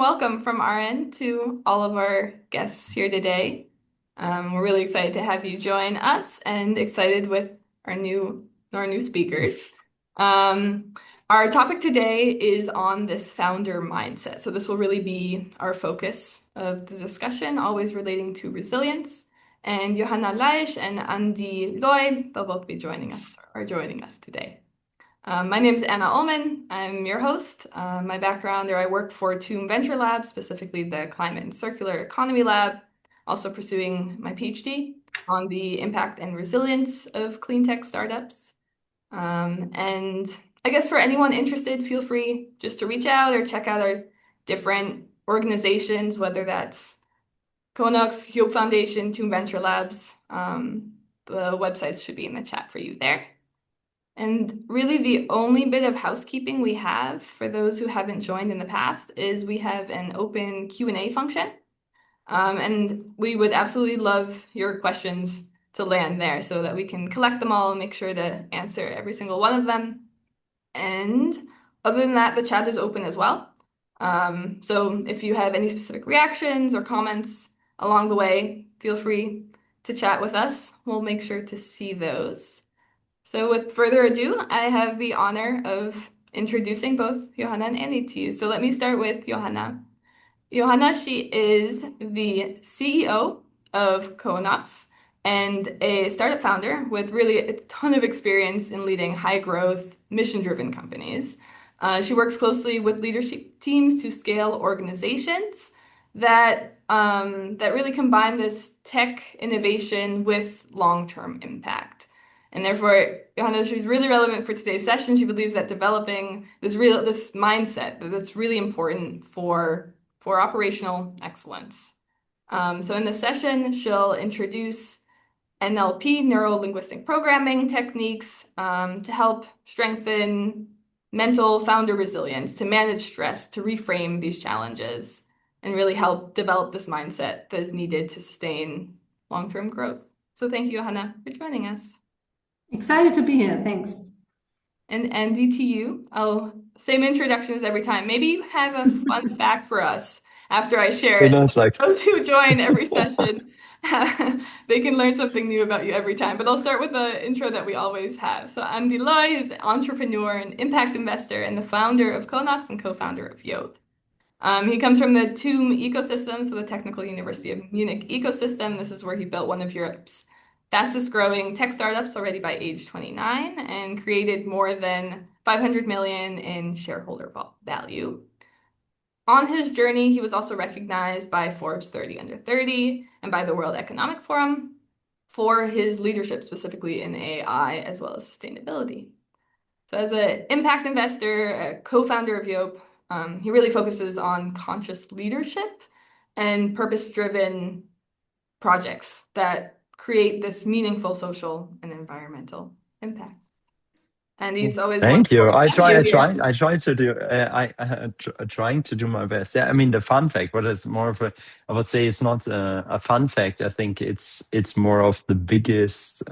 Welcome from our end to all of our guests here today. We're really excited to have you join us and excited with our new speakers. Um, our topic today is on this founder mindset. So this will really be our focus of the discussion, always relating to resilience. And Johanna Leisch and Andy Lloyd, they'll both be joining us today. My name is Anna Ullmann. I'm your host. My background, I work for TUM Venture Labs, specifically the Climate and Circular Economy Lab, also pursuing my PhD on the impact and resilience of clean tech startups. And I guess for anyone interested, feel free just to reach out or check out our different organizations, whether that's KONUX, Yope Foundation, TUM Venture Labs. The websites should be in the chat for you there. And really, the only bit of housekeeping we have for those who haven't joined in the past is we have an open Q&A function. And we would absolutely love your questions to land there so that we can collect them all and make sure to answer every single one of them. And other than that, the chat is open as well. So if you have any specific reactions or comments along the way, feel free to chat with us. We'll make sure to see those. So with further ado, I have the honor of introducing both Johanna and Andy to you. So let me start with Johanna. Johanna, she is the CEO of KONUX and a startup founder with really a ton of experience in leading high-growth, mission-driven companies. She works closely with leadership teams to scale organizations that really combine this tech innovation with long-term impact. And therefore, Johanna, she's really relevant for today's session. She believes that developing this mindset that's really important for operational excellence. So in this session, she'll introduce NLP, neuro-linguistic programming techniques, to help strengthen mental founder resilience, to manage stress, to reframe these challenges, and really help develop this mindset that is needed to sustain long-term growth. So thank you, Johanna, for joining us. Excited to be here. Thanks. And Andy, to you. Same introduction as every time. Maybe you have a fun fact for us after I share You it. know, it's like, Those who join every session, they can learn something new about you every time. But I'll start with the intro that we always have. So Andy Lloyd is an entrepreneur and impact investor and the founder of KONUX and co-founder of Yope. He comes from the TUM ecosystem, so the Technical University of Munich ecosystem. This is where he built one of Europe's fastest growing tech startups already by age 29 and created more than 500 million in shareholder value. On his journey, he was also recognized by Forbes 30 Under 30 and by the World Economic Forum for his leadership, specifically in AI as well as sustainability. So as an impact investor, a co-founder of Yope, he really focuses on conscious leadership and purpose-driven projects that create this meaningful social and environmental impact. And it's always thank wonderful you. to have you here. I try to do, trying to do my best. Yeah, I mean, the fun fact, but it's more of a, I would say it's not a fun fact. I think it's more of the biggest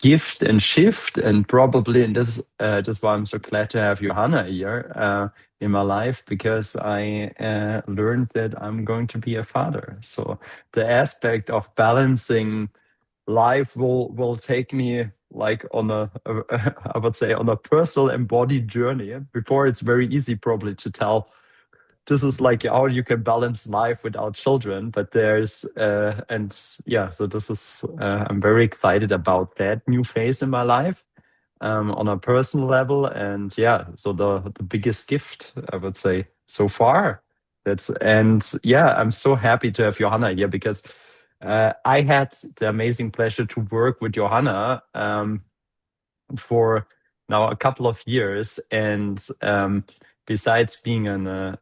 gift and shift, and probably, and that's why I'm so glad to have Johanna here in my life, because I learned that I'm going to be a father. So the aspect of balancing life will take me like on I would say on a personal embodied journey. Before, it's very easy probably to tell this is like how you can balance life without children, but there's and yeah, so this is I'm very excited about that new phase in my life, on a personal level. And yeah, so the biggest gift, I would say, so far. That's And yeah, I'm so happy to have Johanna here, because I had the amazing pleasure to work with Johanna for now a couple of years. And besides being an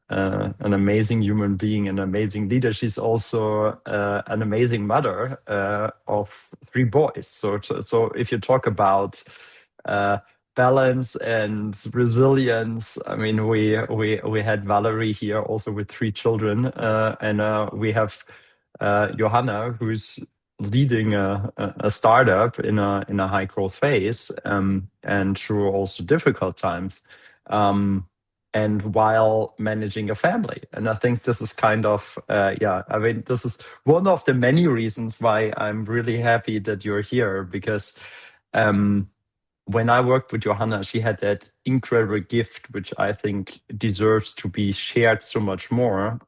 amazing human being, an amazing leader, she's also an amazing mother of three boys. So if you talk about balance and resilience, I mean, we had Valerie here also with three children, and we have Johanna, who's leading a startup in a high growth phase, and through also difficult times. and while managing a family. And I think this is kind of, I mean, this is one of the many reasons why I'm really happy that you're here, because um, when I worked with Johanna, she had that incredible gift, which I think deserves to be shared so much more.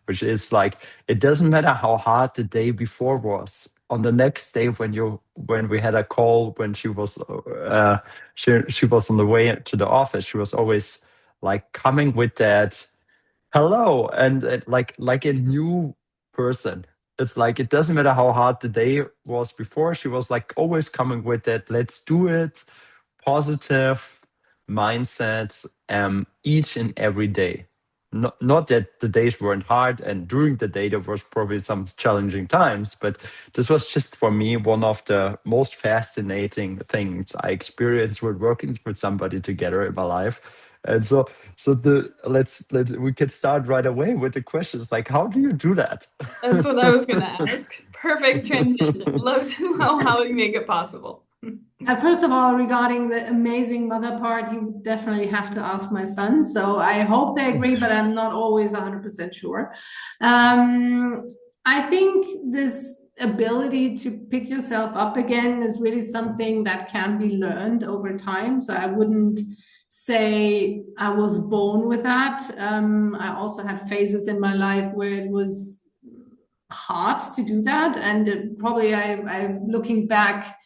Which is like, it doesn't matter how hard the day before was. On the next day, when we had a call, when she was on the way to the office, she was always like coming with that hello, and like a new person. It's like, it doesn't matter how hard the day was before, she was like always coming with that let's do it positive mindset, each and every day. Not that the days weren't hard, and during the day there was probably some challenging times, but this was just for me one of the most fascinating things I experienced with working with somebody together in my life. And so let's we can start right away with the questions, like, how do you do that? That's what I was going to ask. Perfect transition. Love to know how we make it possible. First of all, regarding the amazing mother part, you definitely have to ask my son. So I hope they agree, but I'm not always 100% sure. I think this ability to pick yourself up again is really something that can be learned over time. So I wouldn't say I was born with that. I also had phases in my life where it was hard to do that. And probably I looking back,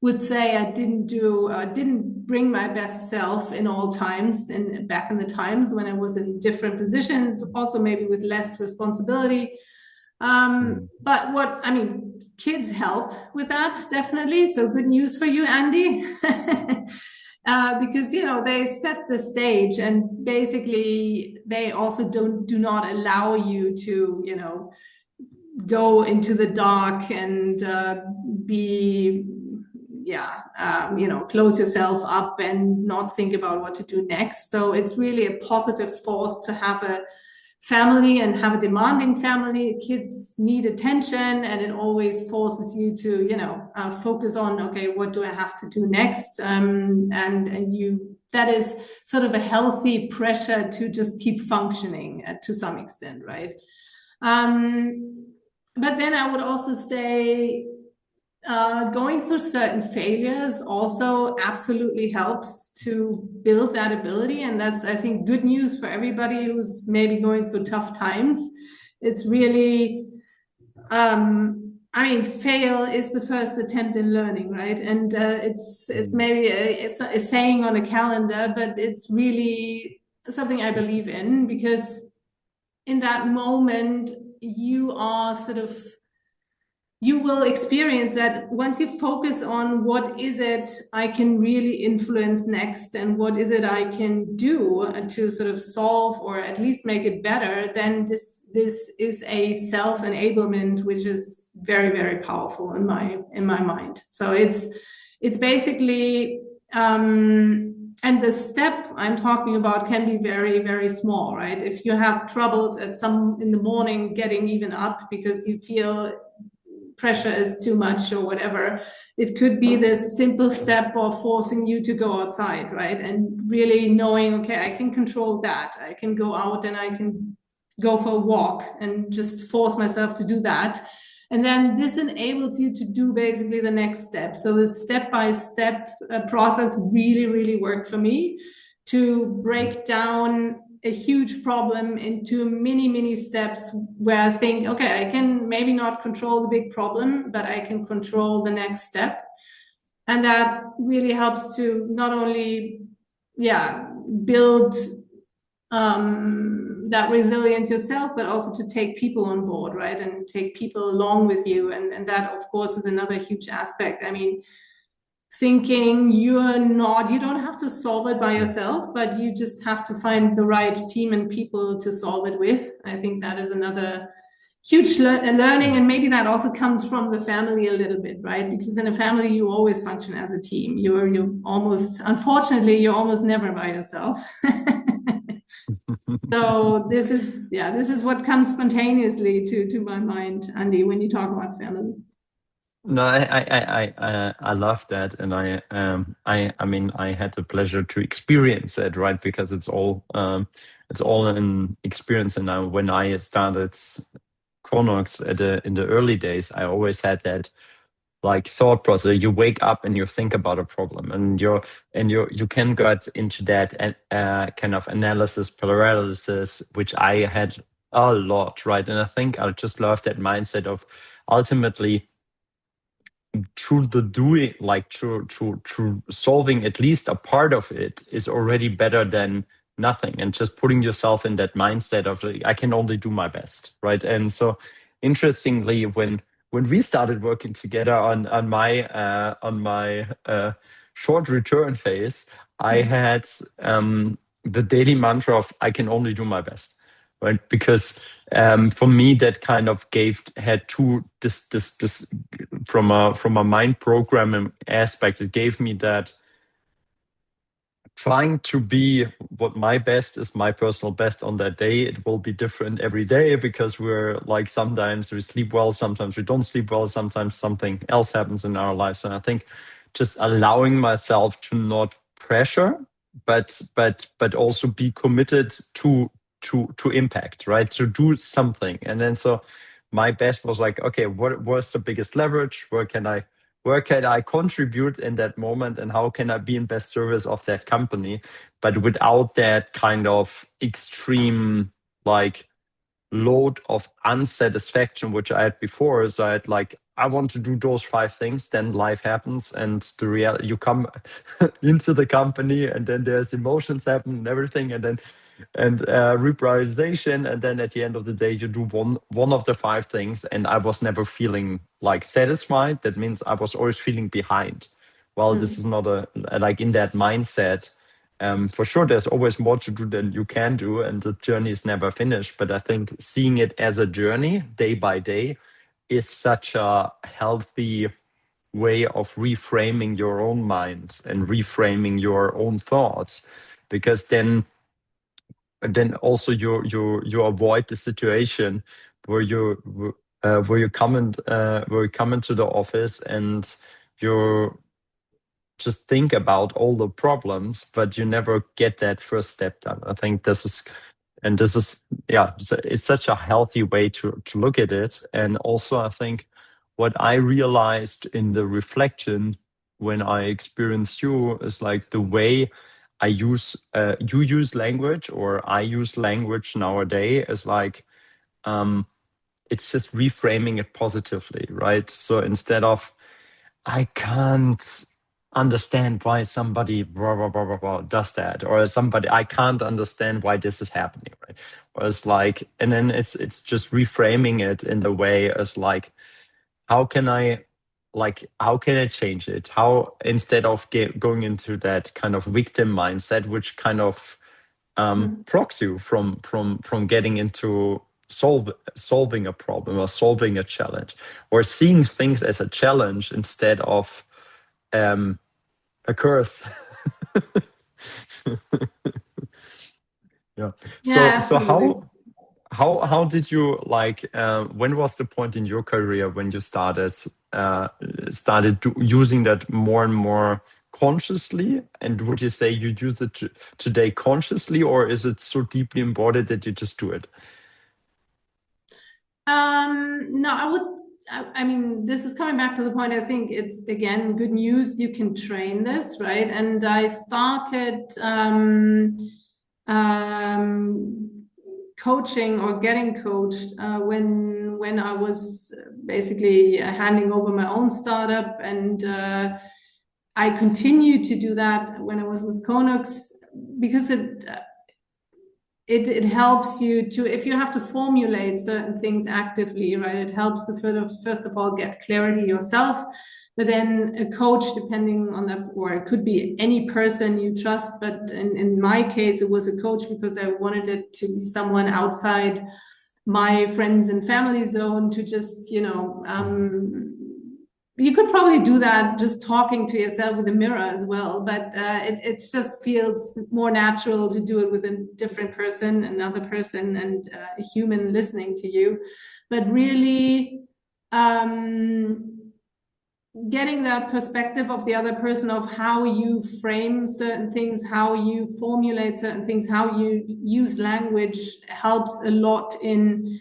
would say I didn't bring my best self in all times, and back in the times when I was in different positions, also maybe with less responsibility. But what I mean, kids help with that, definitely. So good news for you, Andy. Because they set the stage, and basically they also do not allow you to go into the dark and be close yourself up and not think about what to do next. So it's really a positive force to have a family and have a demanding family. Kids need attention, and it always forces you to focus on, okay, what do I have to do next? And you, that is sort of a healthy pressure to just keep functioning to some extent, right? But then I would also say going through certain failures also absolutely helps to build that ability. And that's, I think, good news for everybody who's maybe going through tough times. It's really, fail is the first attempt in learning, right? And it's maybe a saying on a calendar, but it's really something I believe in, because in that moment, you will experience that once you focus on what is it I can really influence next, and what is it I can do to sort of solve or at least make it better, then this is a self-enablement which is very, very powerful in my mind. So it's basically and the step I'm talking about can be very, very small, right? If you have troubles in the morning getting even up because you feel pressure is too much or whatever, it could be this simple step of forcing you to go outside, right? And really knowing, okay, I can control that. I can go out and I can go for a walk and just force myself to do that. And then this enables you to do basically the next step. So the step-by-step process really, really worked for me to break down a huge problem into mini steps where I think, okay, I can maybe not control the big problem, but I can control the next step. And that really helps to not only, build that resilience yourself, but also to take people on board, right? And take people along with you. And that, of course, is another huge aspect. I mean, thinking you don't have to solve it by yourself, but you just have to find the right team and people to solve it with. I think that is another huge learning, and maybe that also comes from the family a little bit, right? Because in a family you always function as a team. Unfortunately you're almost never by yourself. So this is what comes spontaneously to my mind, Andy, when you talk about family. No, I love that, and I mean, I had the pleasure to experience it, right? Because it's all an experience. And now, when I started KONUX in the early days, I always had that like thought process. You wake up and you think about a problem, and you can get into that kind of analysis paralysis, which I had a lot, right? And I think I just love that mindset of ultimately through the doing, like through solving at least a part of it is already better than nothing. And just putting yourself in that mindset of like, I can only do my best, right? And so interestingly, when we started working together on my short return phase, I had the daily mantra of I can only do my best, right? Because for me that kind of had two this from a mind programming aspect. It gave me that trying to be what my best is, my personal best on that day. It will be different every day because we're like, sometimes we sleep well, sometimes we don't sleep well, sometimes something else happens in our lives. And I think just allowing myself to not pressure, but also be committed to impact, right? To do something. And then so my best was like, okay, what was the biggest leverage? Where can I contribute in that moment, and how can I be in best service of that company, but without that kind of extreme like load of unsatisfaction which I had before. So I had like, I want to do those five things, then life happens, and the real you come into the company, and then there's emotions happen and everything, and then reprioritization, and then at the end of the day you do one of the five things. And I was never feeling like satisfied. That means I was always feeling behind. Well, this is not like in that mindset. For sure there's always more to do than you can do, and the journey is never finished. But I think seeing it as a journey day by day is such a healthy way of reframing your own mind and reframing your own thoughts, because then also you avoid the situation where where you come into the office and you just think about all the problems, but you never get that first step done. I think this is yeah, it's such a healthy way to look at it. And also I think what I realized in the reflection when I experienced you is like the way I use you use language, or I use language nowadays, is like it's just reframing it positively, right? So instead of I can't understand why somebody blah, blah, blah, blah, blah, does that, or somebody I can't understand why this is happening, right? Or it's like, and then it's just reframing it in the way as like, how can I how can I change it? How, instead of going into that kind of victim mindset, which kind of blocks you from getting into solving a problem or solving a challenge, or seeing things as a challenge instead of a curse. Yeah. Yeah, So absolutely. how did you like? When was the point in your career when you started using that more and more consciously? And would you say you use it today consciously, or is it so deeply embodied that you just do it? No, I mean, this is coming back to the point. I think it's again good news. You can train this, right? And I started coaching or getting coached when I was basically handing over my own startup, and I continued to do that when I was with KONUX because it helps you to, if you have to formulate certain things actively, right? It helps to first of all get clarity yourself, but then a coach, depending on that, or it could be any person you trust. But in my case, it was a coach because I wanted it to be someone outside my friends and family zone to just, you could probably do that just talking to yourself with a mirror as well, but it just feels more natural to do it with a different person, another person, and a human listening to you. But really, getting that perspective of the other person, of how you frame certain things, how you formulate certain things, how you use language, helps a lot in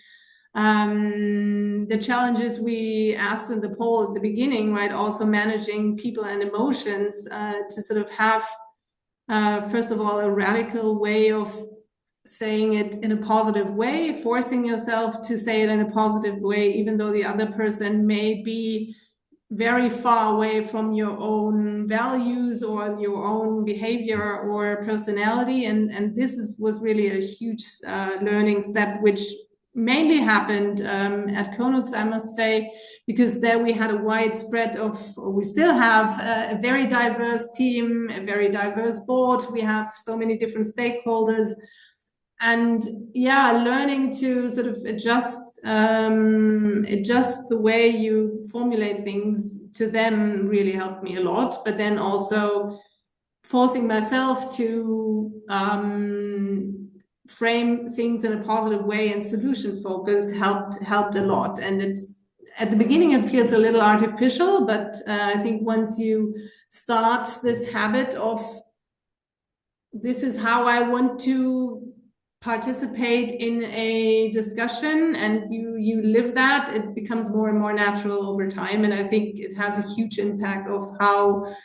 the challenges we asked in the poll at the beginning, right? Also managing people and emotions, to sort of have, first of all, a radical way of saying it in a positive way, forcing yourself to say it in a positive way, even though the other person may be very far away from your own values or your own behavior or personality. And was really a huge learning step, which mainly happened at KONUX, I must say, because there we had a widespread we still have a very diverse team, a very diverse board. We have so many different stakeholders. And yeah, learning to sort of adjust the way you formulate things to them really helped me a lot. But then also forcing myself to frame things in a positive way and solution focused helped a lot. And it's at the beginning it feels a little artificial, but I think once you start this habit of, this is how I want to participate in a discussion, and you live that, it becomes more and more natural over time. And I think it has a huge impact of how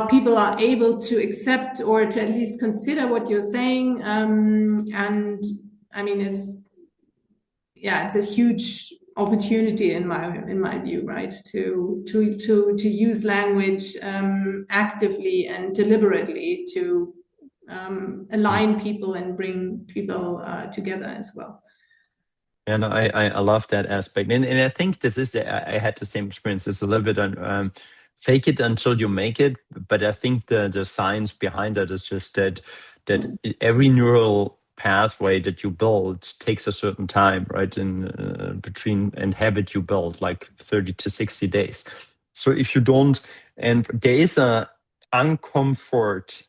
people are able to accept or to at least consider what you're saying. And I mean, it's a huge opportunity in my view, right? To use language actively and deliberately to align people and bring people together as well. And I love that aspect, and I think this is I had the same experience. It's a little bit on fake it until you make it, but I think the science behind that is just that every neural pathway that you build takes a certain time, right? In between and habit you build like 30 to 60 days. So if you don't, and there is a uncomfort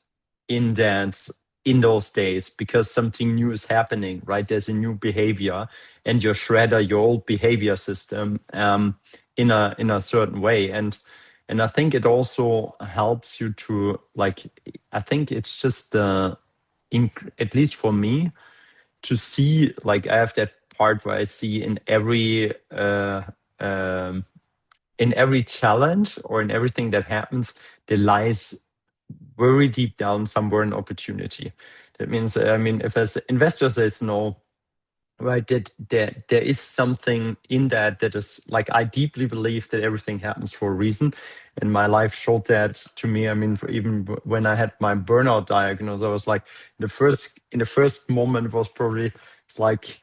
in that in those days because something new is happening, right? There's a new behavior, and you shredder your old behavior system in a certain way, and I think it also helps you to like. I think it's just at least for me, to see like I have that part where I see in every challenge or in everything that happens, there lies very deep down somewhere an opportunity. That means, I mean, if as investors, there's no right that there is something in that is like, I deeply believe that everything happens for a reason, and my life showed that to me. I mean, even when I had my burnout diagnosis, I was like, in the first moment was probably, it's like,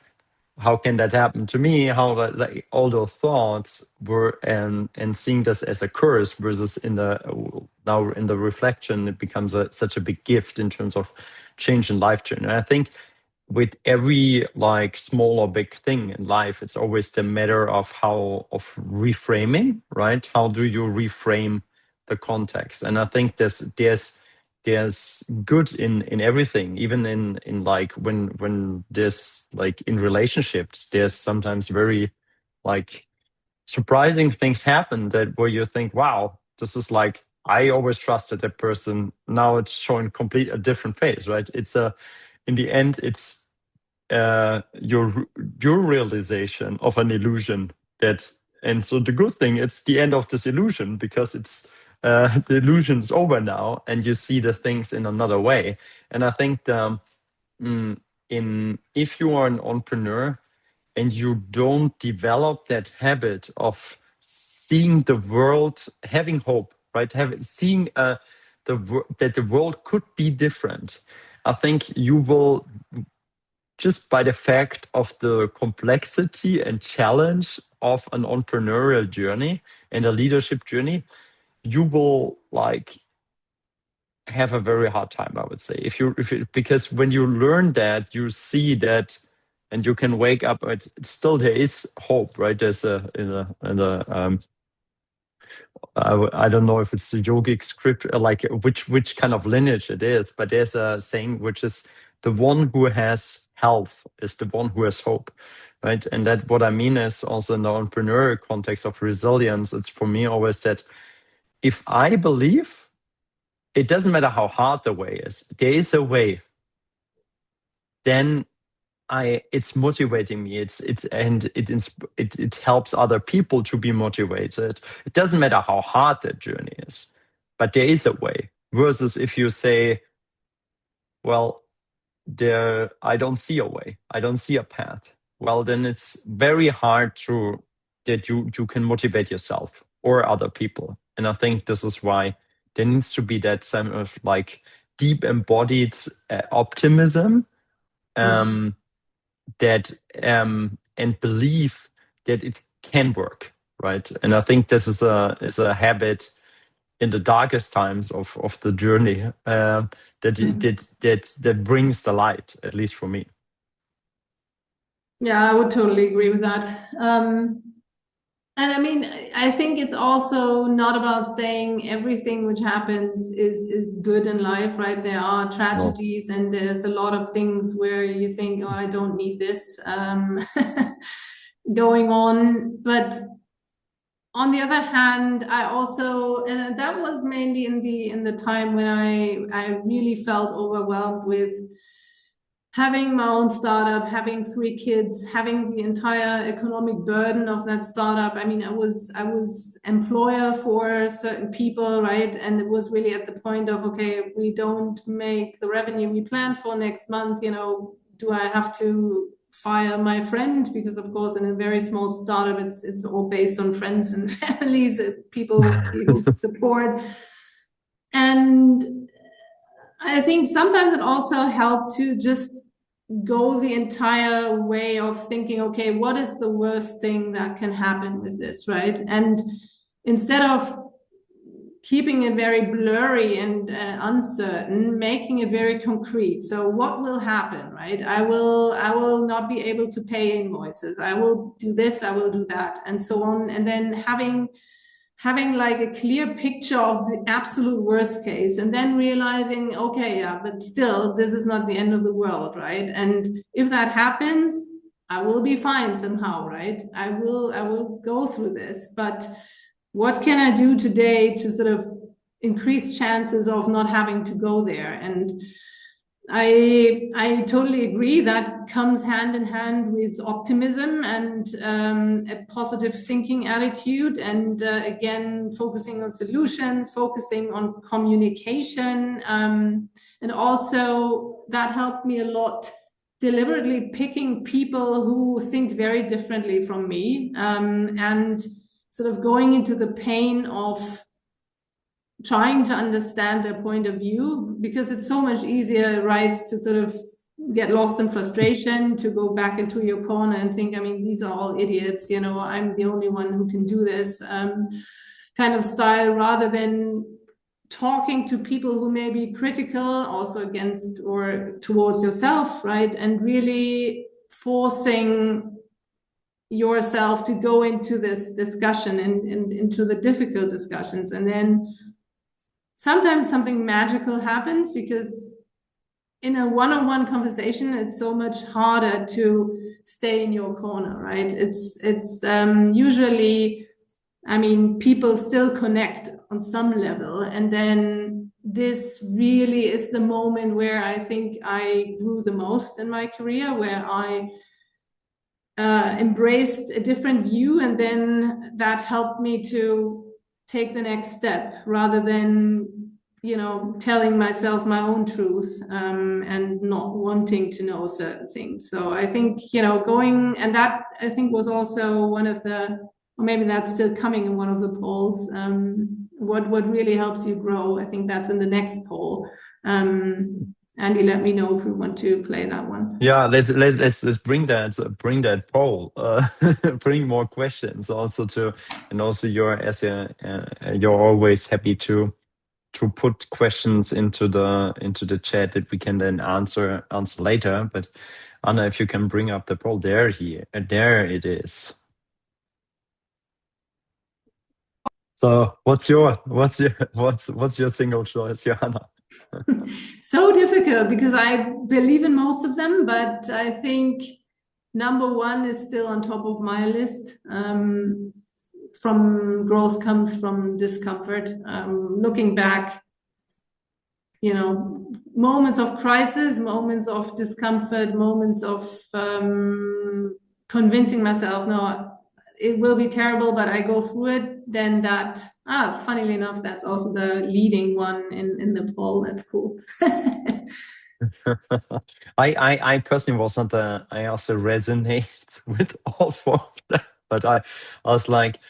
how can that happen to me? How like all those thoughts were, and seeing this as a curse versus now in the reflection, it becomes such a big gift in terms of change and life change. And I think with every like small or big thing in life, it's always the matter of reframing, right? How do you reframe the context? And I think there's good in everything, even in like when there's like in relationships, there's sometimes very like surprising things happen that where you think, wow, this is like, I always trusted that person, now it's showing a different face, right? In the end, it's your realization of an illusion. And so the good thing, it's the end of this illusion, because it's the illusion's over now, and you see the things in another way. And I think if you are an entrepreneur and you don't develop that habit of seeing the world, having hope, right? Seeing that the world could be different, I think you will, just by the fact of the complexity and challenge of an entrepreneurial journey and a leadership journey, you will like have a very hard time, I would say. Because when you learn that, you see that, and you can wake up. Still, there is hope, right? There's I don't know if it's a yogic script, like which kind of lineage it is, but there's a saying which is the one who has health is the one who has hope, right? And that what I mean is also in the entrepreneurial context of resilience, it's for me always that if I believe, it doesn't matter how hard the way is, there is a way, then it's motivating me. It helps other people to be motivated. It doesn't matter how hard that journey is, but there is a way. Versus if you say, well, I don't see a way, I don't see a path. Well, then it's very hard that you can motivate yourself or other people. And I think this is why there needs to be that some of like deep embodied optimism. That and believe that it can work, right? And I think this is a habit in the darkest times of the journey that brings the light, at least for me. Yeah, I would totally agree with that. And I mean, I think it's also not about saying everything which happens is good in life, right? There are tragedies, and there's a lot of things where you think, oh, I don't need this going on. But on the other hand, I also, and that was mainly in the time when I really felt overwhelmed with having my own startup, having 3 kids, having the entire economic burden of that startup. I mean, I was employer for certain people, right? And it was really at the point of, okay, if we don't make the revenue we planned for next month, do I have to fire my friend? Because of course, in a very small startup, it's all based on friends and families, people support. And I think sometimes it also helped to just go the entire way of thinking, okay, what is the worst thing that can happen with this, right? And instead of keeping it very blurry and uncertain, making it very concrete. So what will happen, right? I will not be able to pay invoices. I will do this, I will do that, and so on. And then having like a clear picture of the absolute worst case, and then realizing, okay, yeah, but still, this is not the end of the world, right? And if that happens, I will be fine somehow, right? I will go through this, but what can I do today to sort of increase chances of not having to go there? And I totally agree that comes hand in hand with optimism and a positive thinking attitude, and again focusing on solutions, focusing on communication, and also that helped me a lot, deliberately picking people who think very differently from me, and sort of going into the pain of trying to understand their point of view, because it's so much easier, right, to sort of get lost in frustration, to go back into your corner and think, I mean, these are all idiots, I'm the only one who can do this, kind of style, rather than talking to people who may be critical also against or towards yourself, right? And really forcing yourself to go into this discussion and into the difficult discussions. And then sometimes something magical happens, because in a one-on-one conversation, it's so much harder to stay in your corner, right? It's usually, I mean, people still connect on some level. And then this really is the moment where I think I grew the most in my career, where I embraced a different view, and then that helped me to take the next step, rather than telling myself my own truth, and not wanting to know certain things. So I think going, and that I think was also one of the, or maybe that's still coming in one of the polls, what really helps you grow. I think that's in the next poll. Andy, let me know if you want to play that one. Yeah, let's bring that poll. Bring more questions also and also you're always happy to put questions into the chat that we can then answer later. But Anna, if you can bring up the poll, there it is. So what's your single choice, Johanna? So difficult because I believe in most of them, but I think number one is still on top of my list. From growth comes from discomfort. Looking back, moments of crisis, moments of discomfort, moments of convincing myself, no, it will be terrible, but I go through it, then funnily enough, that's also the leading one in the poll. That's cool. I personally wasn't I also resonate with all four of them, but I was like,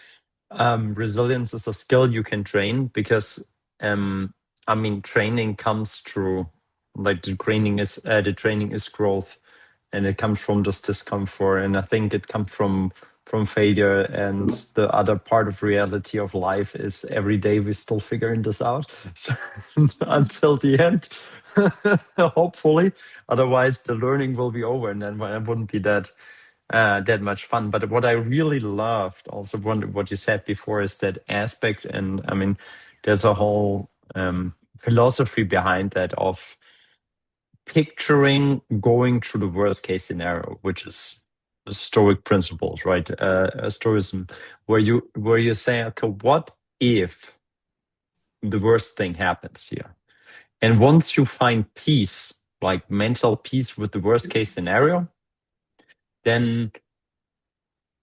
resilience is a skill you can train because I mean training comes through like the training is growth, and it comes from this discomfort, and I think it comes from failure, and the other part of reality of life is every day we're still figuring this out, so until the end. Hopefully, otherwise the learning will be over, and then it wouldn't be that much fun. But what I really loved, also what you said before, is that aspect, and I mean, there's a whole philosophy behind that of picturing going through the worst case scenario, which is Stoic principles, right? Stoicism, where you say, okay, what if the worst thing happens here? And once you find peace, like mental peace with the worst case scenario, then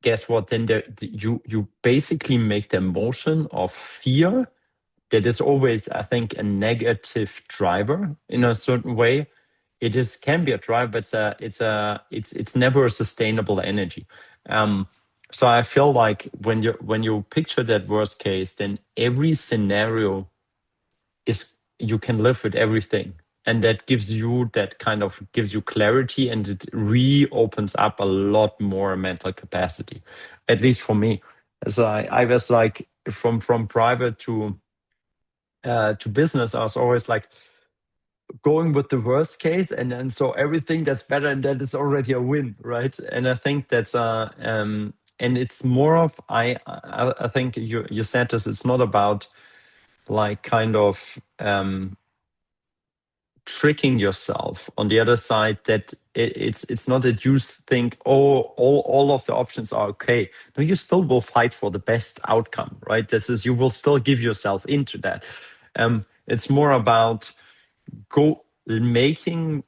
guess what? Then you basically make the emotion of fear that is always, I think, a negative driver in a certain way. It is can be a driver, but it's never a sustainable energy. So I feel like when you picture that worst case, then every scenario is you can live with everything, and that gives you clarity, and it reopens up a lot more mental capacity, at least for me. So I was like from private to business, I was always like going with the worst case, and then so everything that's better and that is already a win, right? And I think that's and it's more of I think you said this, it's not about like kind of tricking yourself on the other side, that it's not that you think, oh, all of the options are okay. No, you still will fight for the best outcome, right? This is, you will still give yourself into that. It's more about making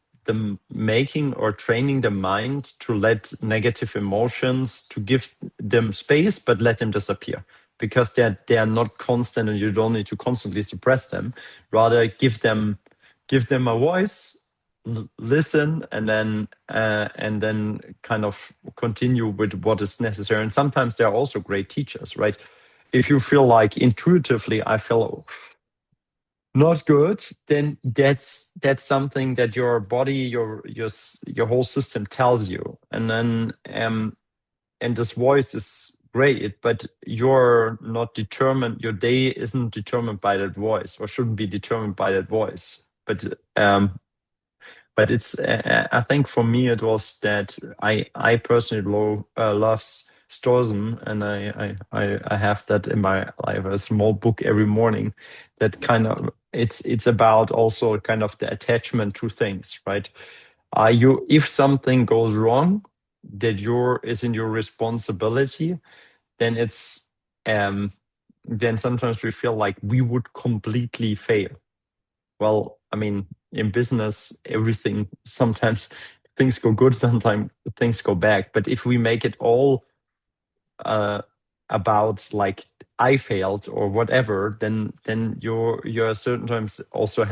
or training the mind to let negative emotions, to give them space but let them disappear, because they are not constant, and you don't need to constantly suppress them. Rather give them a voice, listen, and then kind of continue with what is necessary. And sometimes they are also great teachers, right? If you feel like intuitively I feel not good, then that's something that your body, your whole system tells you. And then and this voice is great, but you're not determined, your day isn't determined by that voice, or shouldn't be determined by that voice. But it's I think for me it was that I personally love Stoicism, and I have that in my life, a small book every morning, that kind of it's about also kind of the attachment to things, right? You, if something goes wrong that is in your responsibility, then it's then sometimes we feel like we would completely fail. Well, I mean, in business, everything, sometimes things go good, sometimes things go bad. But if we make it all uh, about like I failed or whatever, then you're certain times also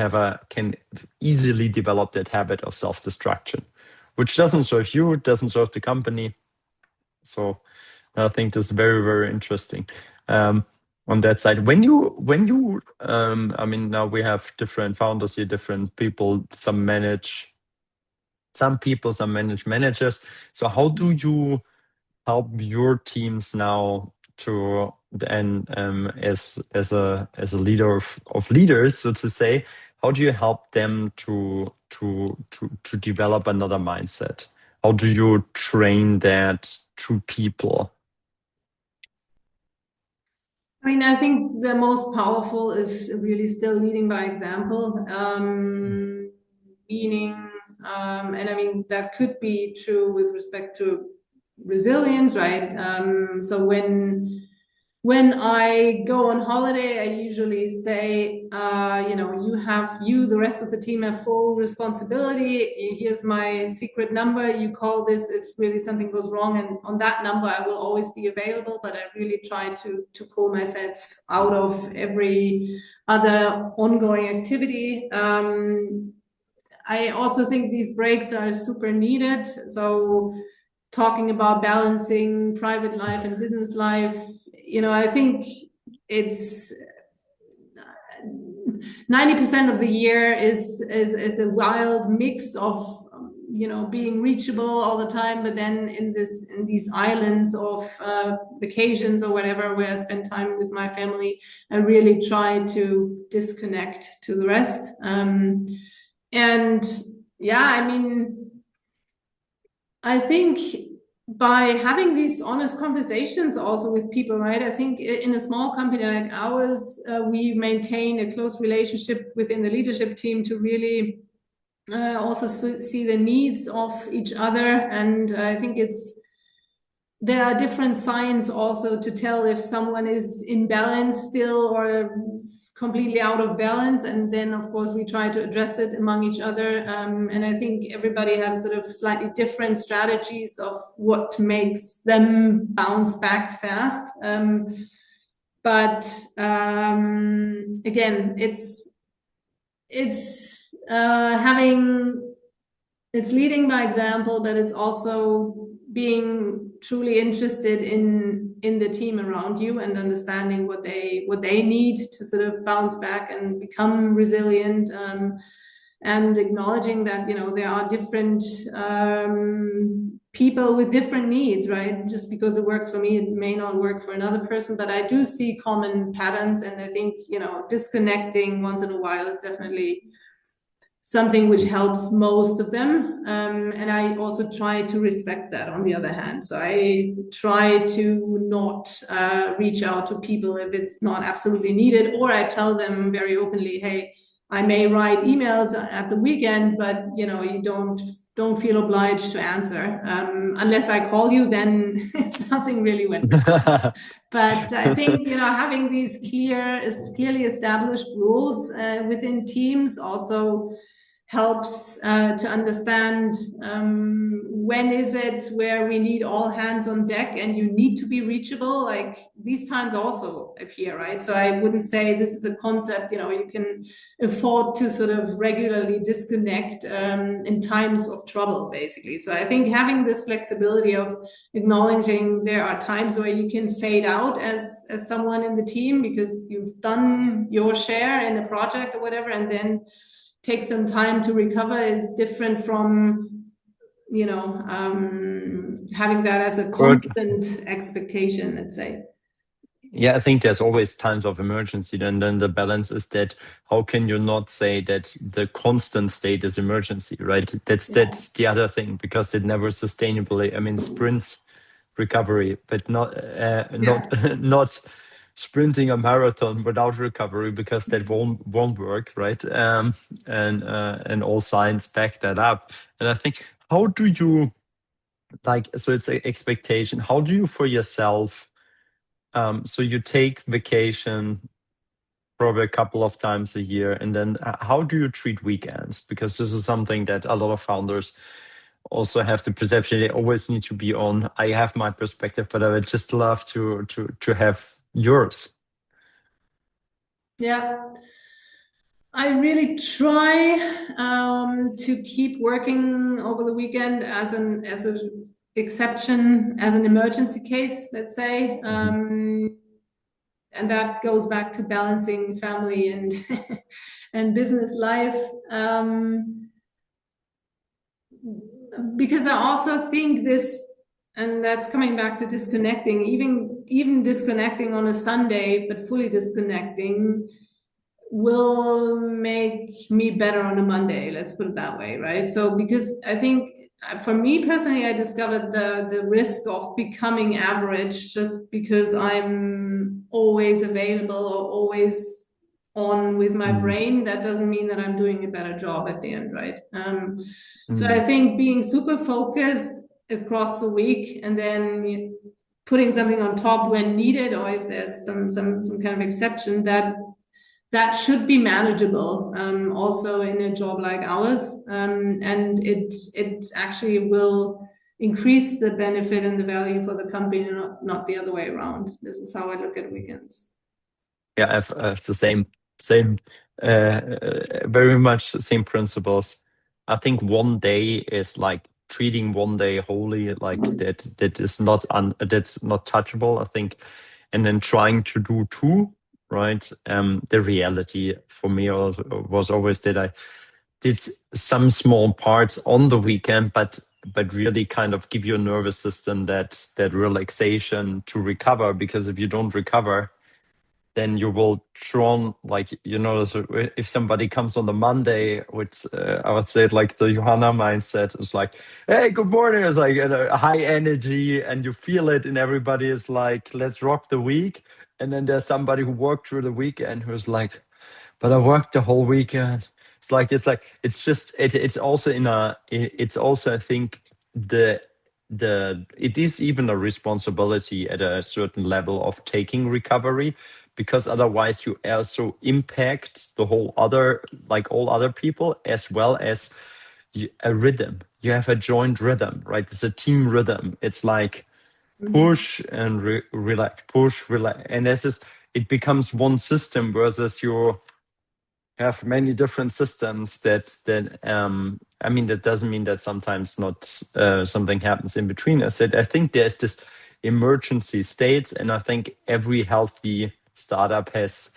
can easily develop that habit of self-destruction, which doesn't serve you, doesn't serve the company. So I think that's very, very interesting. On that side, I mean, now we have different founders here, different people, some people, some manage managers. So how do you help your teams now to, and as a leader of leaders, so to say, how do you help them to develop another mindset? How do you train that to people? I mean, I think the most powerful is really still leading by example, meaning, and I mean, that could be true with respect to resilience, right? So when I go on holiday, I usually say, the rest of the team have full responsibility. Here's my secret number. You call this if really something goes wrong. And on that number, I will always be available, but I really try to pull myself out of every other ongoing activity. I also think these breaks are super needed. So talking about balancing private life and business life, I think it's 90% of the year is a wild mix of being reachable all the time, but then in these islands of vacations or whatever where I spend time with my family, I really try to disconnect to the rest. And yeah, I mean, I think by having these honest conversations also with people, right? I think in a small company like ours, we maintain a close relationship within the leadership team to really also see the needs of each other. And I think there are different signs also to tell if someone is in balance still or completely out of balance. And then, of course, we try to address it among each other. And I think everybody has sort of slightly different strategies of what makes them bounce back fast. But again, it's leading by example, but it's also being truly interested in the team around you and understanding what they need to sort of bounce back and become resilient, and acknowledging that there are different people with different needs, right? Just because it works for me, it may not work for another person, but I do see common patterns, and I think disconnecting once in a while is definitely something which helps most of them. And I also try to respect that on the other hand. So I try to not reach out to people if it's not absolutely needed, or I tell them very openly, hey, I may write emails at the weekend, but you don't feel obliged to answer. Unless I call you, then something really went wrong. But I think having these clearly established rules within teams also helps to understand when is it where we need all hands on deck and you need to be reachable. Like these times also appear, right? So I wouldn't say this is a concept you can afford to sort of regularly disconnect in times of trouble, basically. So I think having this flexibility of acknowledging there are times where you can fade out as someone in the team because you've done your share in a project or whatever, and then take some time to recover is different from having that as a constant expectation, let's say. Yeah, I think there's always times of emergency, and then the balance is that how can you not say that the constant state is emergency, right? That's the other thing, because it never sustainably. I mean, sprints recovery, but not not sprinting a marathon without recovery, because that won't work, right? And all science back that up. And I think, how do you so it's an expectation. How do you for yourself? So you take vacation probably a couple of times a year, and then how do you treat weekends? Because this is something that a lot of founders also have the perception they always need to be on. I have my perspective, but I would just love to have yours. Yeah, I really try to keep working over the weekend as an exception, as an emergency case, let's say. And that goes back to balancing family and and business life. Because I also think this, and that's coming back to disconnecting, even disconnecting on a Sunday, but fully disconnecting will make me better on a Monday, let's put it that way, right? So because I think for me personally, I discovered the risk of becoming average just because I'm always available or always on with my Mm. brain. That doesn't mean that I'm doing a better job at the end, right? So I Mm. think being super focused across the week and then putting something on top when needed, or if there's some kind of exception, that should be manageable, also in a job like ours. And it actually will increase the benefit and the value for the company, not the other way around. This is how I look at weekends. Yeah, I have the same, very much the same principles. I think one day is like treating one day holy, like that is not that's not touchable. I think, and then trying to do two, right? The reality for me was always that I did some small parts on the weekend, but really kind of give your nervous system that relaxation to recover. Because if you don't recover, then you will drawn, like, so if somebody comes on the Monday with I would say like the Johanna mindset is like, hey, good morning, it's like a high energy and you feel it, and everybody is like, let's rock the week. And then there's somebody who worked through the weekend who's like, but I worked the whole weekend. It's just it's also it's also, I think, it is even a responsibility at a certain level of taking recovery, because otherwise you also impact the whole other, like all other people, as well as a rhythm. You have a joint rhythm, right? It's a team rhythm. It's like Mhm. push and relax, push, relax, and it becomes one system versus you have many different systems I mean, that doesn't mean that sometimes not something happens in between. I think there's this emergency states, and I think every healthy startup has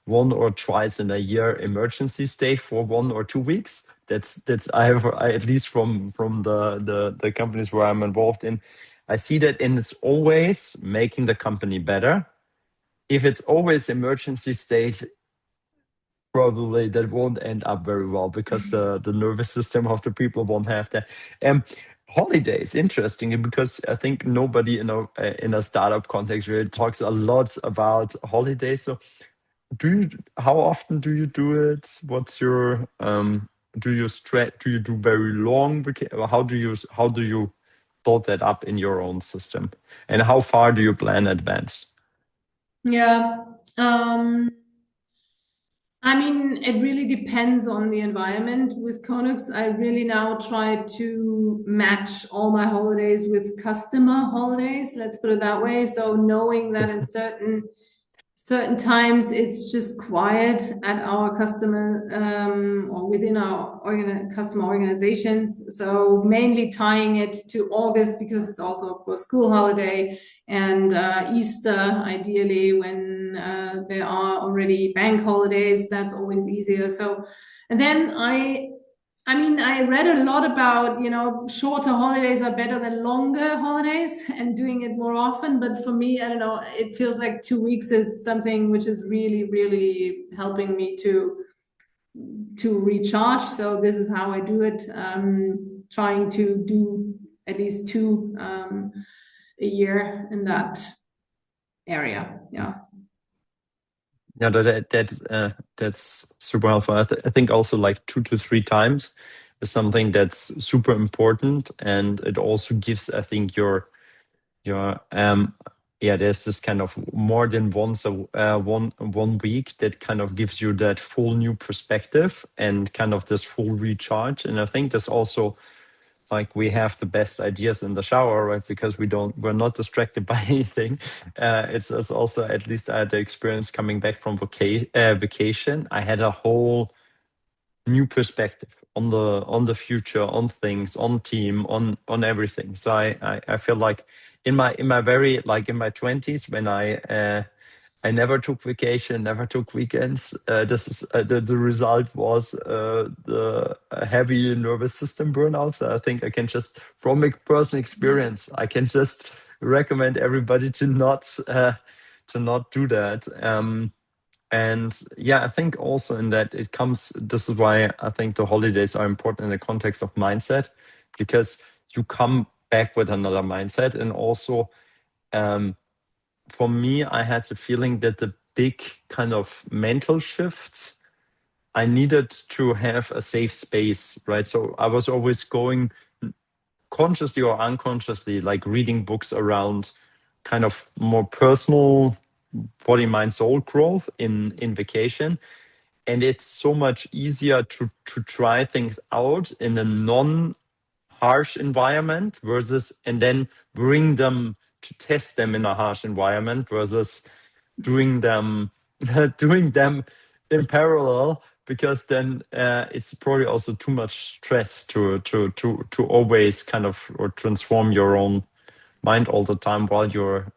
one or twice in a year emergency state for 1 or 2 weeks. That's I at least from the companies where I'm involved in, I see that, and it's always making the company better. If it's always emergency state, probably that won't end up very well, because the nervous system of the people won't have that. Um, Holidays, interesting, because I think nobody in a startup context really talks a lot about holidays. So, how often do you do it? What's your do you do very long how do you build that up in your own system, and how far do you plan advance? Yeah. I mean, it really depends on the environment. With KONUX, I really now try to match all my holidays with customer holidays, let's put it that way. So knowing that in certain times it's just quiet at our customer, or within our customer organizations. So mainly tying it to August, because it's also, of course, school holiday, and Easter, ideally, when there are already bank holidays. That's always easier. So, and then I mean, I read a lot about, shorter holidays are better than longer holidays and doing it more often. But for me, I don't know, it feels like 2 weeks is something which is really, really helping me to recharge. So this is how I do it. Trying to do at least two a year in that area. Yeah. Yeah, that's super helpful. I think also like 2 to 3 times is something that's super important, and it also gives, I think, your yeah, there's this kind of more than once a one week that kind of gives you that full new perspective and kind of this full recharge. And I think there's also, like, we have the best ideas in the shower, right? Because we're not distracted by anything. It's also, at least I had the experience coming back from vacation. I had a whole new perspective on the future, on things, on team, on everything. So I feel like in my very, like, in my 20s, when I never took vacation, never took weekends. This is the result was the heavy nervous system burnout. So I think I can just, from personal experience, I can just recommend everybody to not do that. And yeah, I think also in that it comes. This is why I think the holidays are important in the context of mindset, because you come back with another mindset. And also, for me, I had the feeling that the big kind of mental shifts, I needed to have a safe space, right? So I was always going consciously or unconsciously, like reading books around kind of more personal body, mind, soul growth in vacation. And it's so much easier to try things out in a non-harsh environment versus, and then bring them to test them in a harsh environment versus doing them doing them in parallel, because then it's probably also too much stress to always kind of or transform your own mind all the time while you're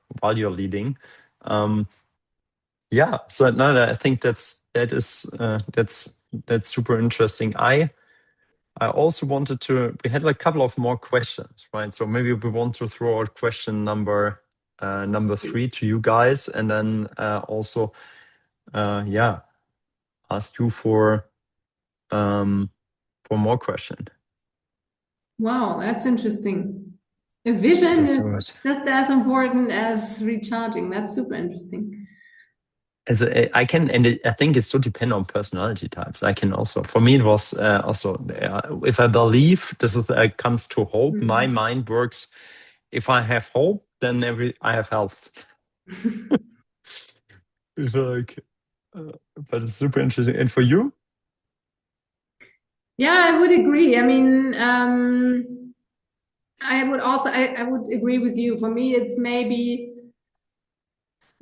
leading. Yeah, so no, I think that's super interesting. I also wanted to. We had like a couple of more questions, right? So maybe we want to throw out question number 3 to you guys, and then also yeah, ask you for more question. Wow, that's interesting. A vision That's is all right. just as important as recharging. That's super interesting. I can, and I think it's so depend on personality types. I can also, for me, it was also if I believe this is comes to hope, my mind works. If I have hope, then I have health. It's like, but it's super interesting. And for you? Yeah, I would agree. I mean, I would also, I would agree with you. For me, it's maybe,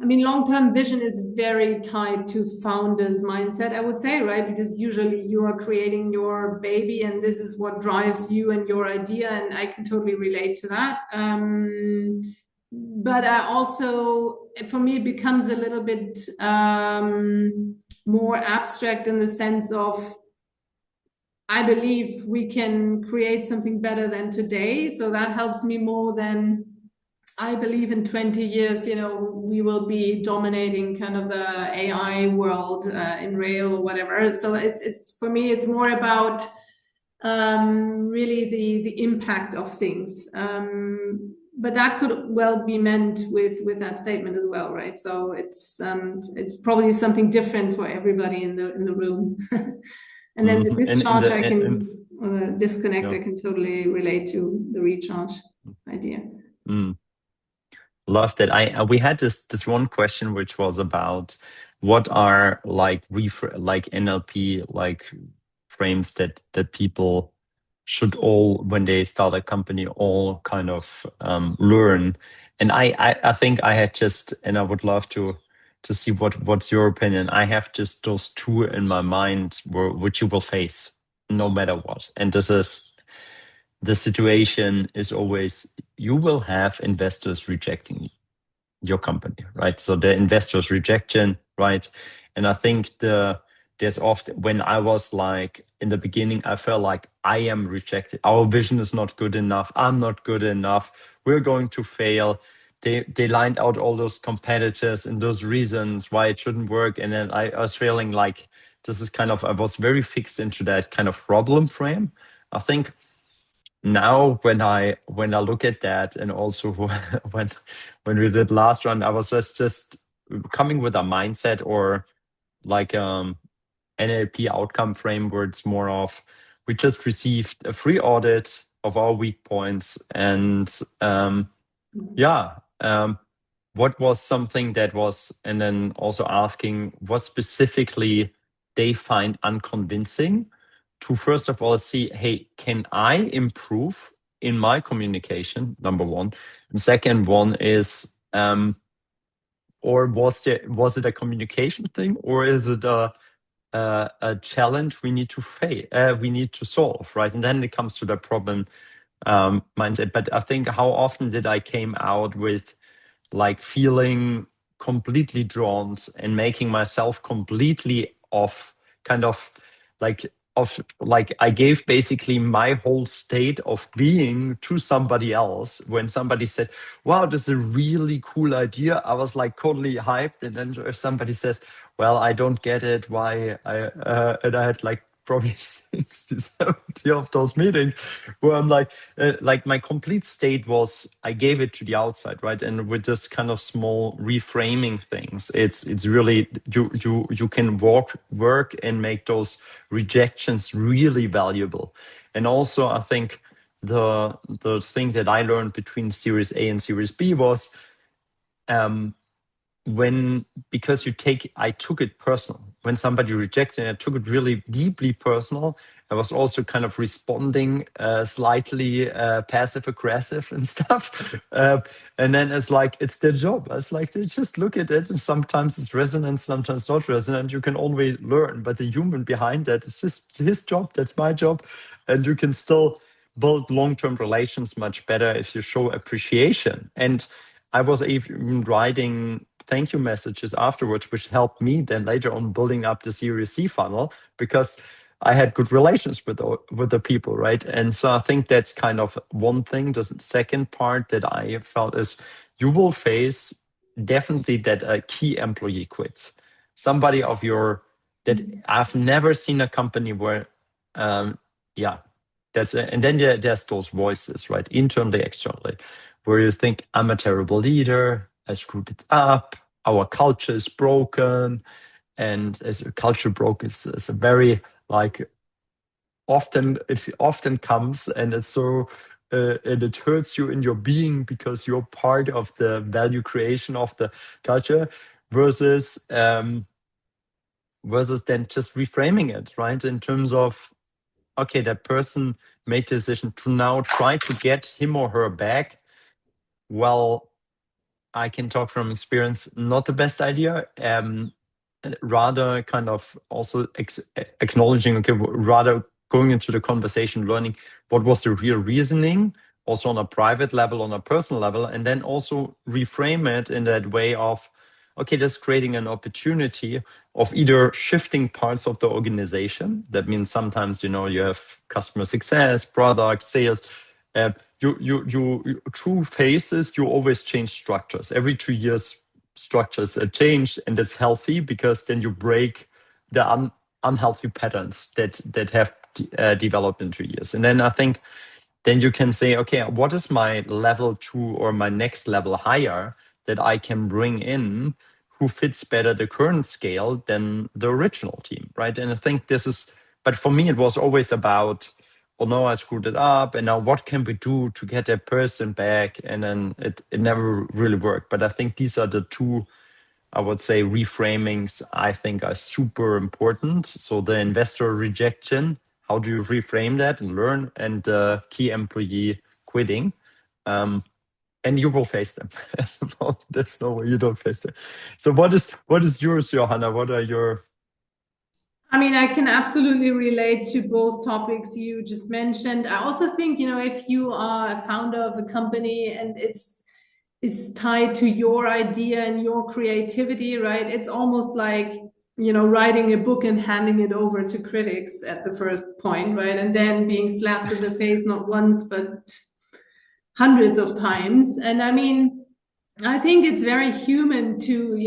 I mean, long-term vision is very tied to founders' mindset, I would say, right? Because usually you are creating your baby and this is what drives you and your idea. And I can totally relate to that. But I also, for me, it becomes a little bit more abstract in the sense of, I believe we can create something better than today. So that helps me more than I believe in 20 years, we will be dominating kind of the AI world in rail or whatever. So it's for me, it's more about really the impact of things. But that could well be meant with that statement as well, right? So it's probably something different for everybody in the room. And then the discharge, or the disconnect, yeah. I can totally relate to the recharge idea. Love that. We had this one question which was about what are like NLP like frames that people should all, when they start a company, all kind of learn. And I think I had just, and I would love to see what's your opinion. I have just those two in my mind which you will face no matter what. And this is, the situation is always, you will have investors rejecting your company, right? So the investors rejection, right? And I think there's often, when I was like in the beginning, I felt like I am rejected. Our vision is not good enough. I'm not good enough. We're going to fail. They lined out all those competitors and those reasons why it shouldn't work. And then I was feeling like this is kind of, I was very fixed into that kind of problem frame. I think now when I look at that, and also when we did last round, I was just coming with a mindset or like NLP outcome frame where it's more of, we just received a free audit of our weak points, and what was something that was, and then also asking what specifically they find unconvincing, to first of all see, hey, can I improve in my communication? Number one. And second one is, or was it a communication thing, or is it a challenge we need to solve, right? And then it comes to the problem mindset. But I think, how often did I came out with like feeling completely drawn and making myself completely off, kind of like I gave basically my whole state of being to somebody else. When somebody said, wow, this is a really cool idea, I was like totally hyped. And then if somebody says, well, I don't get it, why, and I had like probably 60, 70 of those meetings where I'm like my complete state was I gave it to the outside, right? And with this kind of small reframing things, it's really you can work and make those rejections really valuable. And also I think the thing that I learned between Series A and Series B was because I took it personal. When somebody rejected it, I took it really deeply personal. I was also kind of responding slightly passive aggressive and stuff. And then it's like, it's their job. It's like, they just look at it and sometimes it's resonant, sometimes not resonant. You can always learn, but the human behind that is just his job. That's my job. And you can still build long-term relations much better if you show appreciation. And I was even writing thank you messages afterwards, which helped me then later on building up the Series C funnel because I had good relations with the people, right? And so I think that's kind of one thing. The second part that I felt is you will face definitely that a key employee quits. Somebody of your that I've never seen a company where, yeah, and then there's those voices, right, internally, externally, where you think I'm a terrible leader, I screwed it up, our culture is broken, and as a culture broke is a very like it often comes, and it's so and it hurts you in your being because you're part of the value creation of the culture versus then just reframing it, right, in terms of okay, that person made the decision to now try to get him or her back. Well, I can talk from experience, not the best idea. Rather kind of also acknowledging, okay, rather going into the conversation, learning what was the real reasoning, also on a private level, on a personal level, and then also reframe it in that way of, okay, that's creating an opportunity of either shifting parts of the organization. That means sometimes, you have customer success, product, sales. You through phases, you always change structures. Every 2 years, structures are changed, and that's healthy because then you break the unhealthy patterns that have developed in 2 years. And then I think then you can say, okay, what is my level 2 or my next level higher that I can bring in who fits better the current scale than the original team, right? And I think but for me, it was always about, oh no, I screwed it up, and now what can we do to get that person back? And then it never really worked. But I think these are the two, I would say, reframings I think are super important. So the investor rejection, how do you reframe that and learn, and the key employee quitting, and you will face them. There's no way you don't face them. So what is yours, Johanna? What are your? I mean, I can absolutely relate to both topics you just mentioned. I also think, if you are a founder of a company and it's tied to your idea and your creativity, right? It's almost like, writing a book and handing it over to critics at the first point, right? And then being slapped in the face, not once, but hundreds of times. And I mean, I think it's very human to,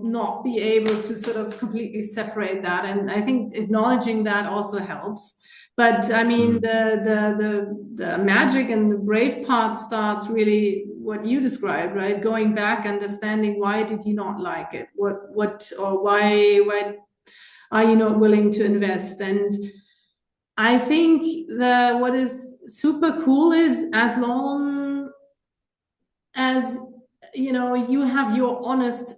not be able to sort of completely separate that. And I think acknowledging that also helps. But I mean, the magic and the brave part starts really what you described, right? Going back, understanding why did you not like it? What or why are you not willing to invest? And I think what is super cool is as long as you have your honest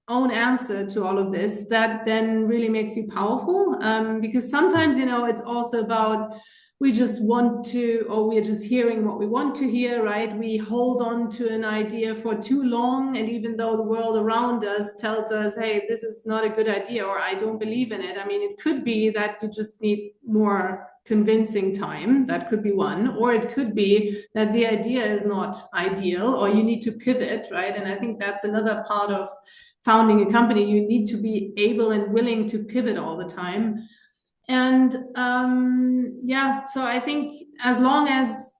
own answer to all of this, that then really makes you powerful. Because sometimes, it's also about we just want to, or we're just hearing what we want to hear, right? We hold on to an idea for too long. And even though the world around us tells us, hey, this is not a good idea, or I don't believe in it. I mean, it could be that you just need more convincing time. That could be one, or it could be that the idea is not ideal, or you need to pivot, right? And I think that's another part of founding a company. You need to be able and willing to pivot all the time. And so I think as long as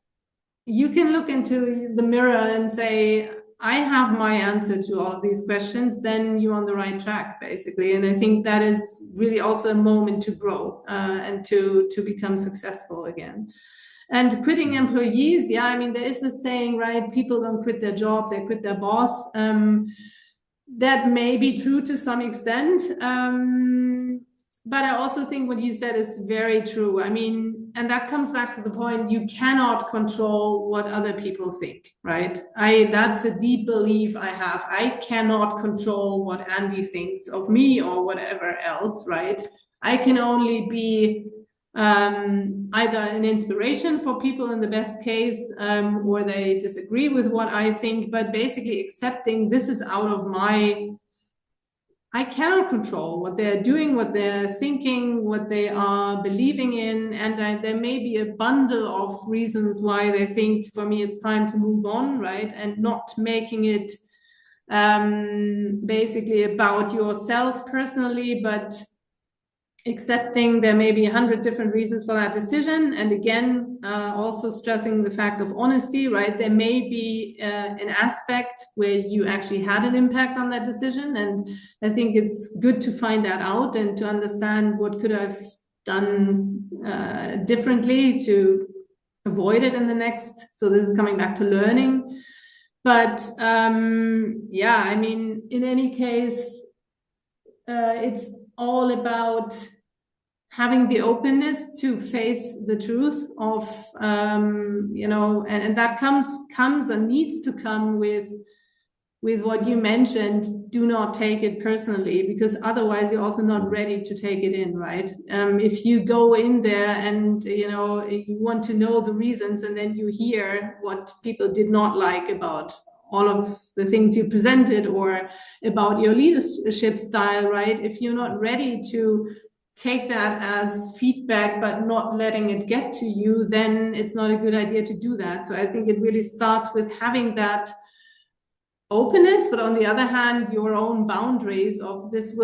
you can look into the mirror and say, I have my answer to all of these questions, then you're on the right track, basically. And I think that is really also a moment to grow and to become successful again. And quitting employees, yeah, I mean, there is this saying, right? People don't quit their job, they quit their boss. That may be true to some extent. But I also think what you said is very true. I mean, and that comes back to the point, you cannot control what other people think, right? That's a deep belief I have. I cannot control what Andy thinks of me or whatever else, right? I can only be either an inspiration for people in the best case, or they disagree with what I think, but basically accepting this is out of I cannot control what they're doing, what they're thinking, what they are believing in. And there may be a bundle of reasons why they think, for me, it's time to move on, right? And not making it basically about yourself personally, but accepting there may be 100 different reasons for that decision. And again, also stressing the fact of honesty, right? There may be an aspect where you actually had an impact on that decision. And I think it's good to find that out and to understand what could I've done differently to avoid it in the next. So this is coming back to learning. But yeah, I mean, in any case, it's all about having the openness to face the truth of, and that comes and needs to come with what you mentioned. Do not take it personally, because otherwise you're also not ready to take it in, right? If you go in there and, you want to know the reasons and then you hear what people did not like about all of the things you presented or about your leadership style, right? If you're not ready to take that as feedback, but not letting it get to you, then it's not a good idea to do that. So I think it really starts with having that openness, but on the other hand, your own boundaries of this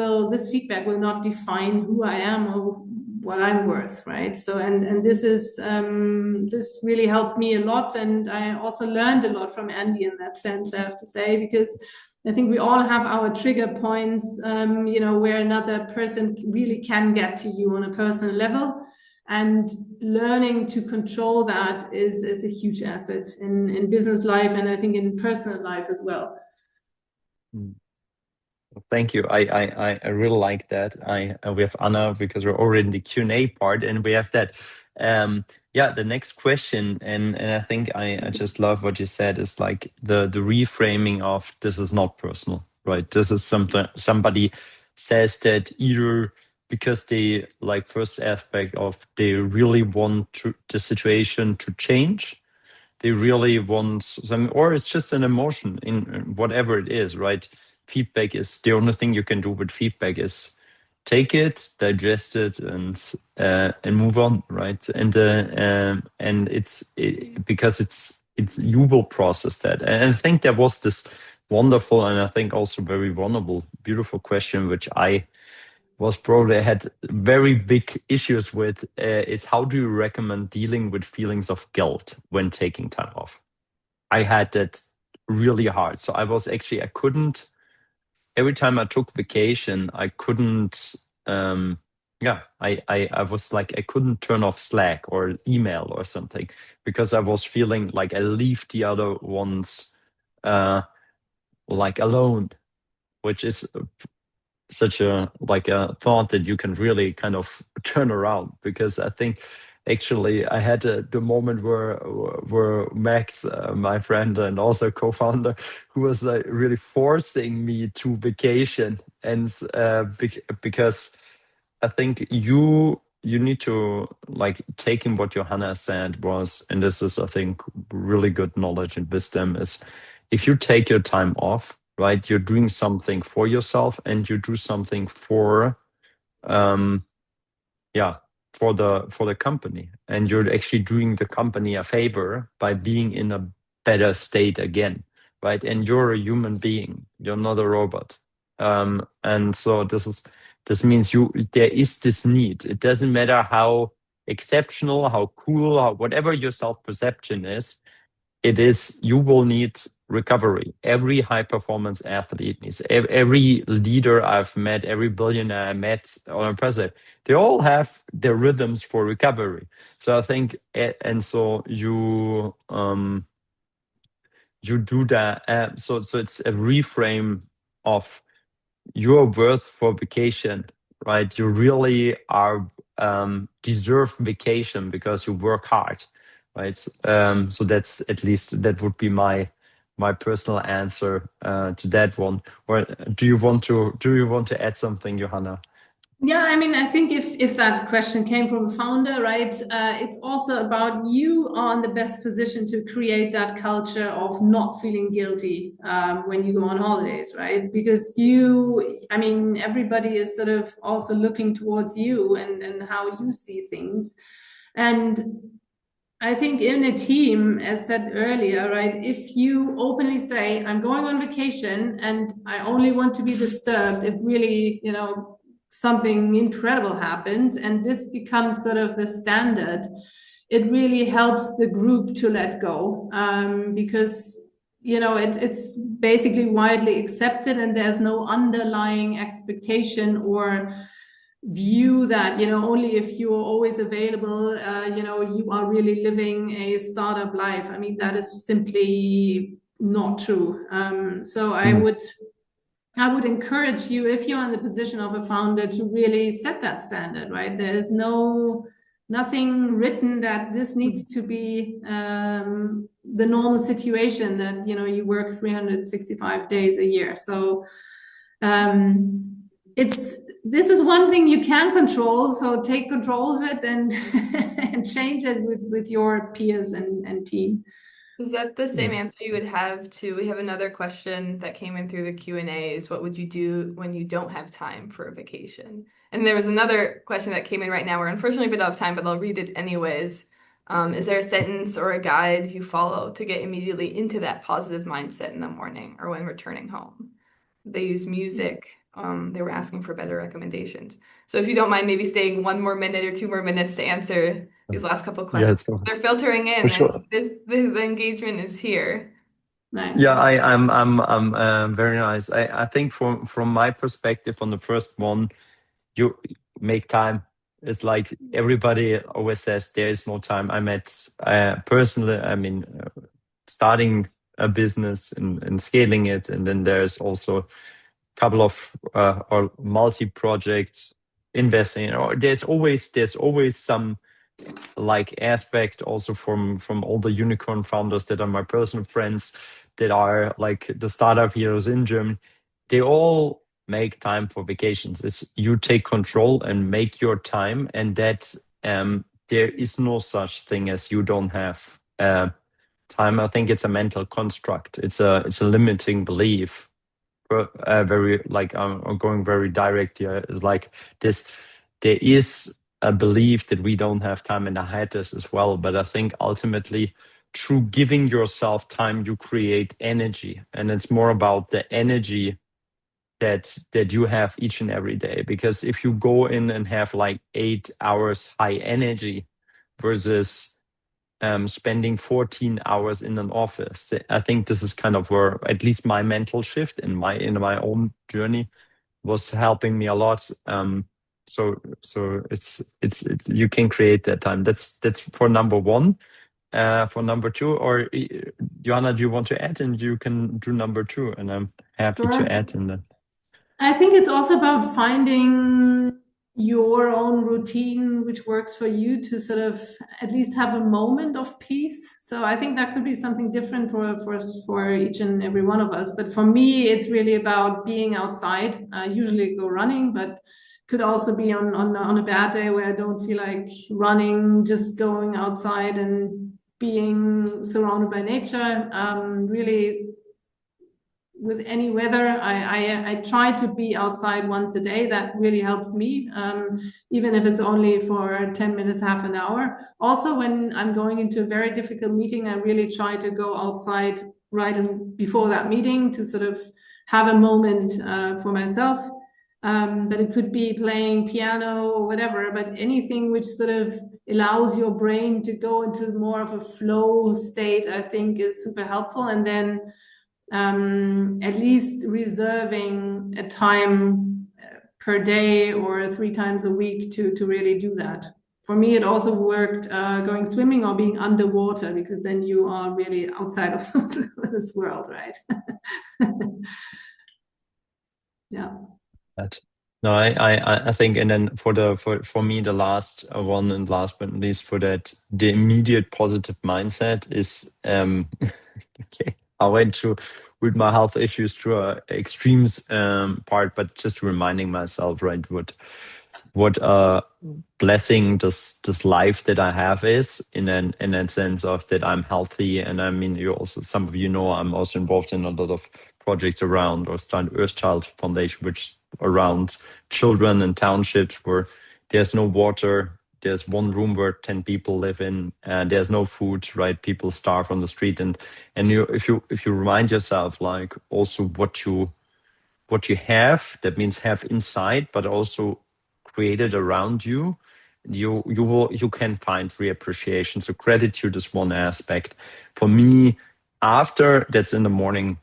feedback will not define who I am or what I'm worth, right? So, and this is, this really helped me a lot. And I also learned a lot from Andy in that sense, I have to say, because I think we all have our trigger points, where another person really can get to you on a personal level. And learning to control that is a huge asset in business life, and I think in personal life as well. Thank you. I really like that. We have Anna, because we're already in the Q&A part, and we have that. The next question, and I think I just love what you said, is like the reframing of this is not personal, right? This is something somebody says that either because they, like, first aspect of they really want the situation to change, they really want some, or it's just an emotion in whatever it is, right? Feedback is the only thing you can do with feedback is take it, digest it, and move on, right? And because it's you will process that. And I think there was this wonderful, and I think also very vulnerable, beautiful question, which I had very big issues with, is how do you recommend dealing with feelings of guilt when taking time off? I had that really hard. So I couldn't, every time I took vacation, I couldn't, I was like, I couldn't turn off Slack or email or something, because I was feeling like I leave the other ones like alone, which is such a thought that you can really kind of turn around. Because I think actually I had the moment where Max, my friend and also co-founder, who was like really forcing me to vacation, and because I think you need to, like, taking what Johanna said was, and this is I think really good knowledge and wisdom, is if you take your time off, right, you're doing something for yourself, and you do something for for the company, and you're actually doing the company a favor by being in a better state again, right? And you're a human being, you're not a robot. And so this means there is this need. It doesn't matter how exceptional, how cool, how whatever your self-perception is, it is, you will need recovery. Every high performance athlete needs, every leader I've met, every billionaire I met on a president, they all have their rhythms for recovery. So I think, and so you do that. So it's a reframe of your worth for vacation, right? You really are deserve vacation because you work hard, right? So that's, at least that would be my personal answer to that one. Or do you want to add something, Johanna? Yeah, I mean, I think if that question came from a founder, right, it's also about you are in the best position to create that culture of not feeling guilty when you go on holidays, right? Because I mean, everybody is sort of also looking towards you and how you see things. And I think in a team, as said earlier, right, if you openly say, I'm going on vacation and I only want to be disturbed if really, something incredible happens, and this becomes sort of the standard, it really helps the group to let go, because it's basically widely accepted and there's no underlying expectation or view that only if you're always available you are really living a startup life. I mean, that is simply not true. So I would encourage you, if you're in the position of a founder, to really set that standard, right? There is nothing written that this needs to be the normal situation, that you work 365 days a year. So this is one thing you can control. So take control of it and and change it with your peers and team. Is that the same Yeah. answer you would have to, we have another question that came in through the Q&A, is what would you do when you don't have time for a vacation? And there was another question that came in right now. We're unfortunately a bit out of time, but I'll read it anyways. Is there a sentence or a guide you follow to get immediately into that positive mindset in the morning or when returning home? They use music. They were asking for better recommendations. So if you don't mind maybe staying one more minute or two more minutes to answer these last couple of Yeah, questions. it's They're filtering for in, and sure. the engagement is here. Yeah, Nice. I'm very nice. I think from my perspective on the first one, you make time. It's like everybody always says there is no time. I met personally, I mean, starting a business and scaling it, and then there's also a couple of or multi-project investing. Or there's always some like aspect also from all the unicorn founders that are my personal friends, that are like the startup heroes in Germany. They all make time for vacations. It's you take control and make your time, and that there is no such thing as you don't have time. I think it's a mental construct. It's a limiting belief. Very like I'm going very direct here. Is like this. There is a belief that we don't have time, and I had this as well. But I think ultimately, through giving yourself time, you create energy, and it's more about the energy that you have each and every day. Because if you go in and have like 8 hours high energy versus spending 14 hours in an office, I think this is kind of where at least my mental shift in my own journey was helping me a lot. So it's you can create that time. That's for number one. For number two, or Joanna, do you want to add? And you can do number two, and I'm happy to Sure. add in that. I think it's also about finding your own routine, which works for you, to sort of at least have a moment of peace. So I think that could be something different for each and every one of us. But for me, it's really about being outside. I usually go running, but could also be on a bad day where I don't feel like running, just going outside and being surrounded by nature. Really, with any weather, I try to be outside once a day. That really helps me, even if it's only for 10 minutes, half an hour. Also, when I'm going into a very difficult meeting, I really try to go outside before that meeting to sort of have a moment for myself. But it could be playing piano or whatever, but anything which sort of allows your brain to go into more of a flow state, I think is super helpful. And then at least reserving a time per day or 3 times a week to really do that. For me, it also worked going swimming or being underwater, because then you are really outside of this world, right? Yeah. That. No, I think, and then for me, the last one, and last but not least, for that, the immediate positive mindset is okay. I went through with my health issues through a extremes part, but just reminding myself, right, what blessing this life that I have is, in that sense of that I'm healthy. And I mean, you also, some of you know, I'm also involved in a lot of projects around, or start Earthchild Foundation, which is around children in townships where there's no water, there's one room where 10 people live in, and there's no food, right? People starve on the street. And you, if you remind yourself, like, also what you have, that means have inside, but also created around you, you can find reappreciation. So gratitude is one aspect. For me, after that's in the morning,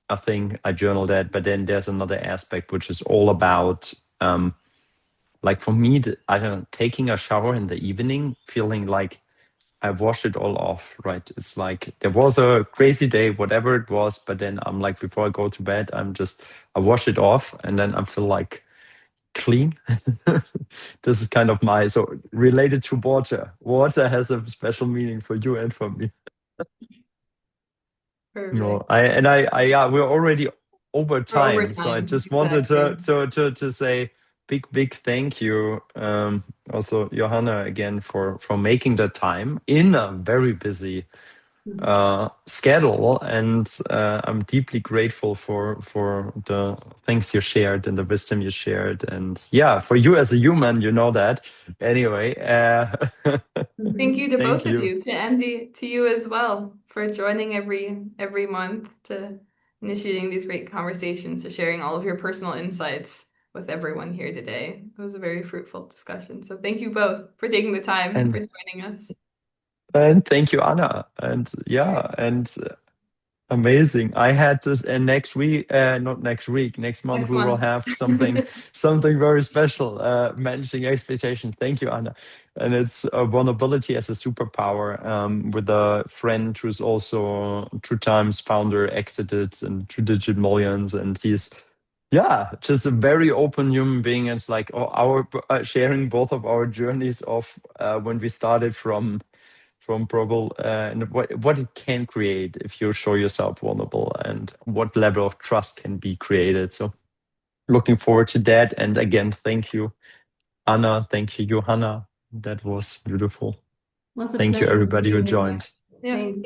I think I journal that, but then there's another aspect which is all about like, for me, I don't know, taking a shower in the evening, feeling like I wash it all off, right? It's like there was a crazy day, whatever it was, but then I'm like, before I go to bed, I wash it off, and then I feel like clean. This is kind of my, so related to water. Water has a special meaning for you and for me. No, Perfect. yeah, we're already over For time, so I overtime, just wanted exactly. to say big thank you, also Johanna, again, for making the time in a very busy schedule, and I'm deeply grateful for the things you shared and the wisdom you shared, and yeah, for you as a human, you know that. Anyway, Thank you to thank both of you. you, to Andy, to you as well, for joining every month, to initiating these great conversations, to sharing all of your personal insights with everyone here today. It was a very fruitful discussion. So thank you both for taking the time for and joining us. and thank you, Anna, and yeah, and amazing. I had this, and next week, not next week, next month, Next we will month. have something very special. Managing expectations. Thank you, Anna. And it's vulnerability as a superpower. With a friend who's also True Times founder, exited and 2-digit millions, and he's, yeah, just a very open human being. It's like, oh, our sharing both of our journeys of when we started from Proggle, and what it can create if you show yourself vulnerable, and what level of trust can be created. So looking forward to that. And again, thank you, Anna. Thank you, Johanna. That was beautiful. Was a Thank you, pleasure everybody who being here. joined. Yeah. Thanks.